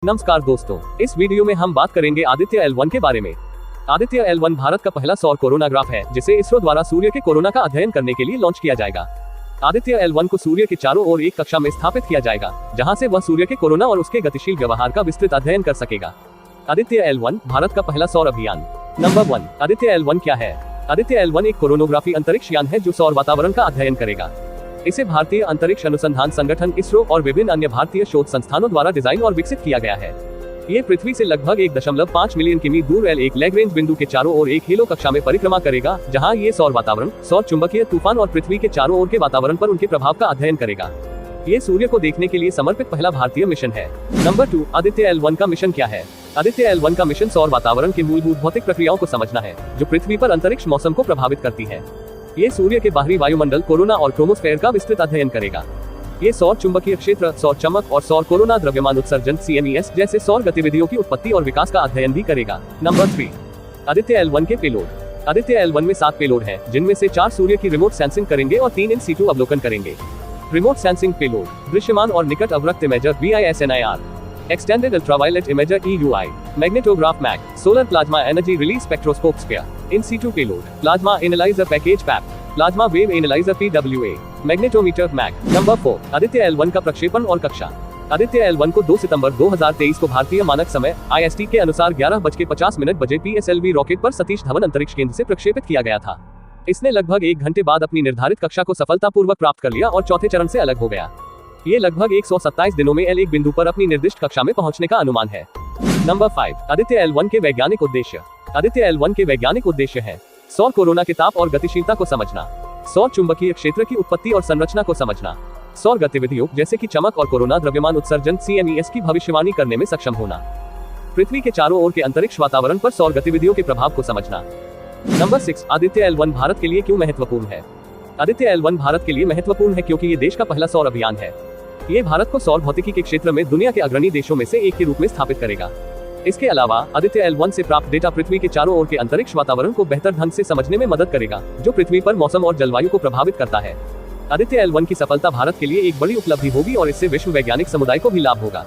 नमस्कार दोस्तों, इस वीडियो में हम बात करेंगे आदित्य L1 के बारे में। आदित्य L1 भारत का पहला सौर कोरोनाग्राफ है जिसे इसरो द्वारा सूर्य के कोरोना का अध्ययन करने के लिए लॉन्च किया जाएगा। आदित्य L1 को सूर्य के चारों ओर एक कक्षा में स्थापित किया जाएगा, जहां से वह सूर्य के कोरोना और उसके गतिशील व्यवहार का विस्तृत अध्ययन कर सकेगा। आदित्य L1 भारत का पहला सौर अभियान। नंबर 1, आदित्य L1 क्या है? आदित्य L1 एक कोरोनोग्राफी अंतरिक्ष यान है जो सौर वातावरण का अध्ययन करेगा। इसे भारतीय अंतरिक्ष अनुसंधान संगठन इसरो और विभिन्न अन्य भारतीय शोध संस्थानों द्वारा डिजाइन और विकसित किया गया है। ये पृथ्वी से लगभग 1.5 मिलियन किमी दूर L1 लैग्रेंज बिंदु के चारों ओर एक हेलो कक्षा में परिक्रमा करेगा, जहां ये सौर वातावरण, सौर चुंबकीय तूफान और पृथ्वी के चारों ओर के वातावरण पर उनके प्रभाव का अध्ययन करेगा। ये सूर्य को देखने के लिए समर्पित पहला भारतीय मिशन है। नंबर 2, आदित्य L1 का मिशन क्या है? आदित्य L1 का मिशन सौर वातावरण की मूलभूत भौतिक प्रक्रियाओं को समझना है, जो पृथ्वी पर अंतरिक्ष मौसम को प्रभावित करती है। ये सूर्य के बाहरी वायुमंडल, कोरोना और क्रोमोस्फेयर का विस्तृत अध्ययन करेगा। ये सौर चुंबकीय क्षेत्र, सौर चमक और सौर कोरोना द्रव्यमान उत्सर्जन CMES जैसे सौर गतिविधियों की उत्पत्ति और विकास का अध्ययन भी करेगा। नंबर 3, आदित्य L1 के पेलोड। आदित्य L1 में 7 पेलोड हैं, जिनमें से 4 सूर्य की रिमोट सेंसिंग करेंगे और 3 इन सीटू अवलोकन करेंगे। रिमोट सेंसिंग पेलोड: दृश्यमान और निकट अवरक्त imager VISNIR, extended ultraviolet imager EUI, magnetograph mag, solar plasma energy release spectroscope spare. In situ payload: plasma analyser package PAP, plasma wave analyser PWA, magnetometer mag. Number 4, Aditya L1 का प्रक्षेपण और कक्षा। Aditya L1 को 2 सितंबर 2023 को भारतीय मानक समय IST के अनुसार 11:50 बजे PSLV रॉकेट पर सतीश धवन अंतरिक्ष केंद्र से प्रक्षेपित किया गया था। इसने लगभग 1 घंटे बाद अपनी निर्धारित कक्षा को सफलतापूर्वक प्राप्त कर लिया और चौथे चरण से अलग हो गया। ये लगभग 127 दिनों में L1 बिंदु पर अपनी निर्दिष्ट कक्षा में पहुंचने का अनुमान है। नंबर 5, आदित्य L1 के वैज्ञानिक उद्देश्य। आदित्य L1 के वैज्ञानिक उद्देश्य है: सौर कोरोना के ताप और गतिशीलता को समझना, सौर चुंबकीय क्षेत्र की उत्पत्ति और संरचना को समझना, सौर गतिविधियों जैसे कि चमक और कोरोना द्रव्यमान उत्सर्जन CMES की भविष्यवाणी करने में सक्षम होना, पृथ्वी के चारों ओर के अंतरिक्ष वातावरण पर सौर गतिविधियों के प्रभाव को समझना। नंबर 6, आदित्य L1 भारत के लिए क्यों महत्वपूर्ण है? आदित्य L1 भारत के लिए महत्वपूर्ण है क्योंकि ये देश का पहला सौर अभियान है। ये भारत को सौर भौतिकी के क्षेत्र में दुनिया के अग्रणी देशों में से एक के रूप में स्थापित करेगा। इसके अलावा आदित्य L1 से प्राप्त डेटा पृथ्वी के चारों ओर के अंतरिक्ष वातावरण को बेहतर ढंग से समझने में मदद करेगा, जो पृथ्वी पर मौसम और जलवायु को प्रभावित करता है। आदित्य L1 की सफलता भारत के लिए एक बड़ी उपलब्धि होगी और इससे विश्व वैज्ञानिक समुदाय को भी लाभ होगा।